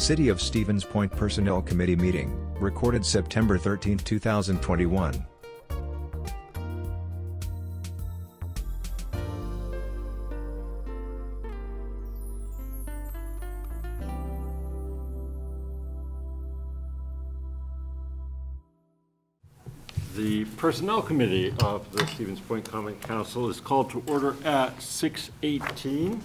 City of Stevens Point Personnel Committee meeting, recorded September 13, 2021. The Personnel Committee of the Stevens Point Common Council is called to order at 6:18.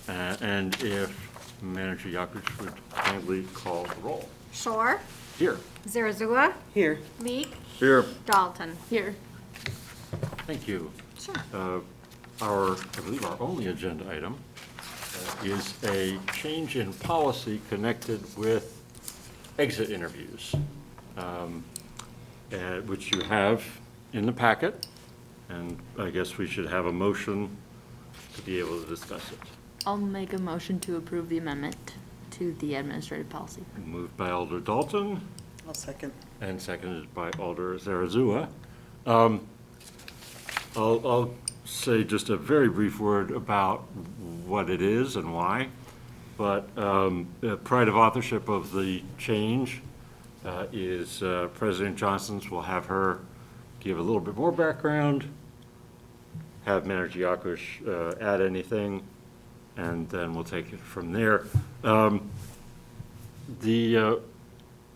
And if Manager Yakuch would kindly call the roll. Shore. Here. Zarazua. Here. Leek. Here. Dalton. Here. Thank you. Sure. I believe our only agenda item is a change in policy connected with exit interviews, which you have in the packet, and I guess we should have a motion to be able to discuss it. I'll make a motion to approve the amendment to the administrative policy. Moved by Alder Dalton I'll second. and seconded by Alder Zarazua. I'll say just a very brief word about what it is and why, but pride of authorship of the change is President Johnson's. We'll have her give a little bit more background, have Manager Yakuch add anything, and then we'll take it from there.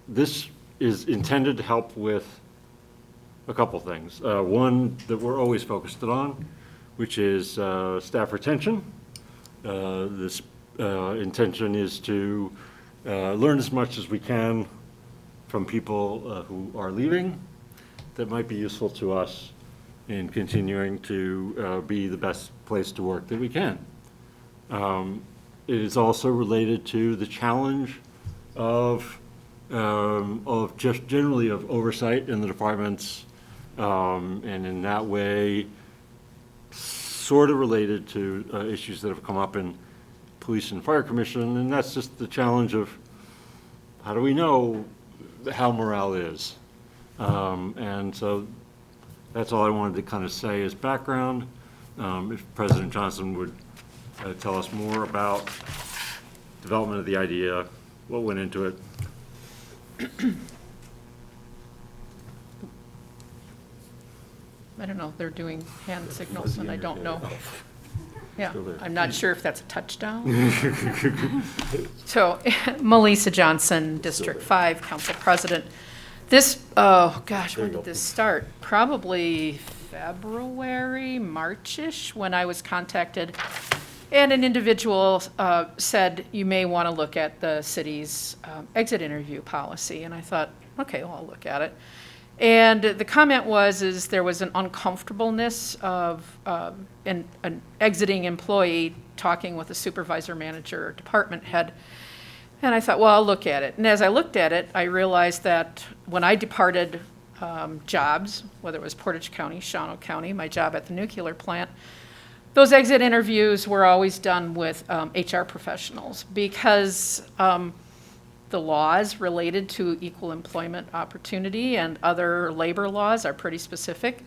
This is intended to help with a couple things. One that we're always focused on, which is staff retention. This intention is to learn as much as we can from people who are leaving that might be useful to us in continuing to be the best place to work that we can. It is also related to the challenge of just generally of oversight in the departments, and in that way, sort of related to issues that have come up in Police and Fire Commission, and that's just the challenge of how do we know how morale is, and so that's all I wanted to kind of say as background. If President Johnson would tell us more about development of the idea, what went into it. I don't know, they're doing hand signals and I don't know. Yeah, Still there. I'm not sure if that's a touchdown. So, Melissa Johnson, District 5 Council President. This, oh gosh, when did this start? Probably February, March-ish, when I was contacted. And an individual said, you may want to look at the city's exit interview policy. And I thought, okay, well, I'll look at it. And the comment is there was an uncomfortableness of an exiting employee talking with a supervisor, manager, or department head. And I thought, well, I'll look at it. And as I looked at it, I realized that when I departed jobs, whether it was Portage County, Shawano County, my job at the nuclear plant, those exit interviews were always done with HR professionals because the laws related to equal employment opportunity and other labor laws are pretty specific.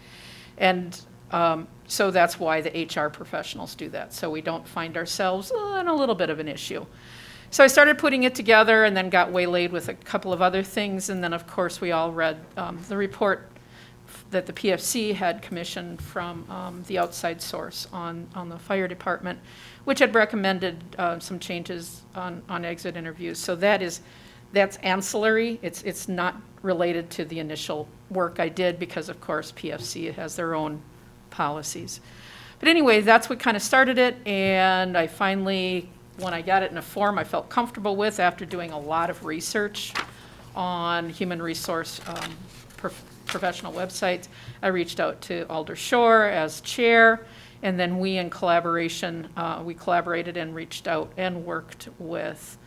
And so that's why the HR professionals do that. So we don't find ourselves in a little bit of an issue. So I started putting it together and then got waylaid with a couple of other things. And then, of course, we all read the report that the PFC had commissioned from the outside source on the fire department, which had recommended some changes on exit interviews. So that's ancillary. It's not related to the initial work I did because, of course, PFC has their own policies. But anyway, that's what kind of started it. And I finally, when I got it in a form I felt comfortable with after doing a lot of research on human resource professional websites, I reached out to Alder Shore as chair, and then we in collaboration, we collaborated and reached out and worked with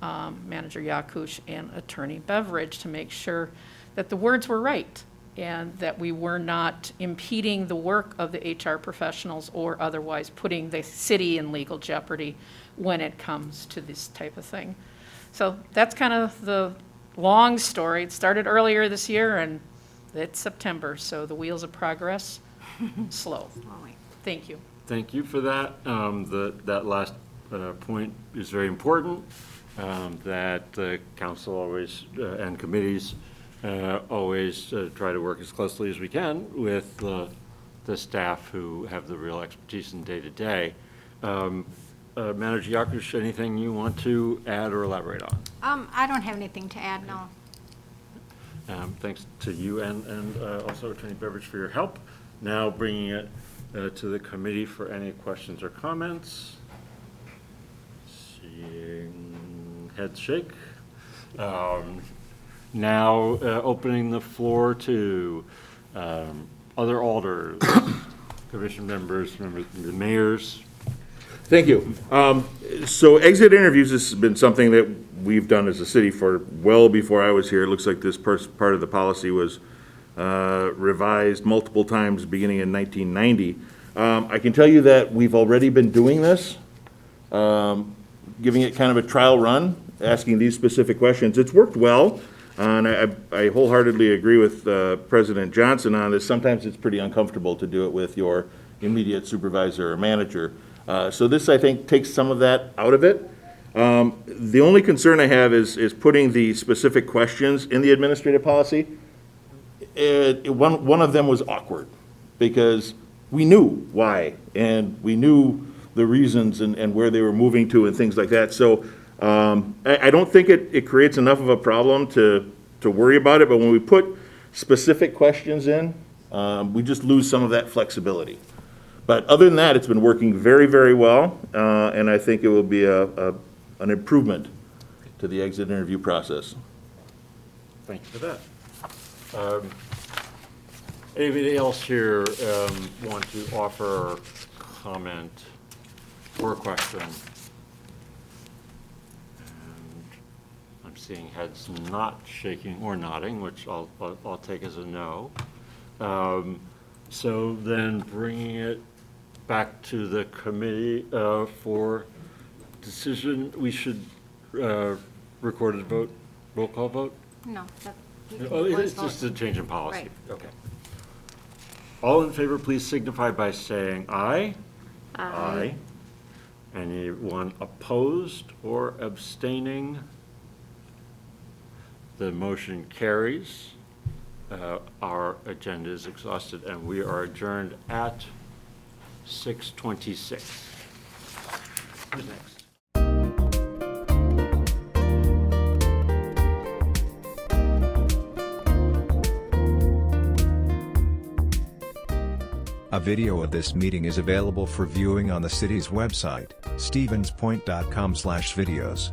Manager Yakuch and Attorney Beveridge to make sure that the words were right and that we were not impeding the work of the HR professionals or otherwise putting the city in legal jeopardy when it comes to this type of thing. So that's kind of the long story. It started earlier this year and it's September, so the wheels of progress, slow. Thank you. Thank you for that. That last point is very important. that the council always, and committees, always try to work as closely as we can with the staff who have the real expertise in day-to-day. Manager Yakush, anything you want to add or elaborate on? I don't have anything to add, no. Thanks to you and also Attorney Beveridge for your help. Now bringing it to the committee for any questions or comments. Seeing heads shake. Now opening the floor to other alders, commission members, the mayors. Thank you. So exit interviews has been something that we've done as a city for well before I was here. It looks like this part of the policy was revised multiple times beginning in 1990. I can tell you that we've already been doing this, giving it kind of a trial run, asking these specific questions. It's worked well, and I wholeheartedly agree with President Johnson on this. Sometimes it's pretty uncomfortable to do it with your immediate supervisor or manager. So this, I think, takes some of that out of it. The only concern I have is putting the specific questions in the administrative policy. One of them was awkward because we knew why and we knew the reasons and where they were moving to and things like that. So I don't think it creates enough of a problem to worry about it. But when we put specific questions in, we just lose some of that flexibility. But other than that, it's been working very, very well, and I think it will be an improvement to the exit interview process. Thank you for that. Anybody else here want to offer comment or question? And I'm seeing heads not shaking or nodding, which I'll take as a no. So then bringing it back to the committee for decision, we should record a vote, roll call vote? No. Oh, it's just a change in policy. Right. Okay. All in favor, please signify by saying aye. Aye. Anyone opposed or abstaining? The motion carries. Our agenda is exhausted, and we are adjourned at 6:26. Who's next? A video of this meeting is available for viewing on the city's website, stevenspoint.com/videos.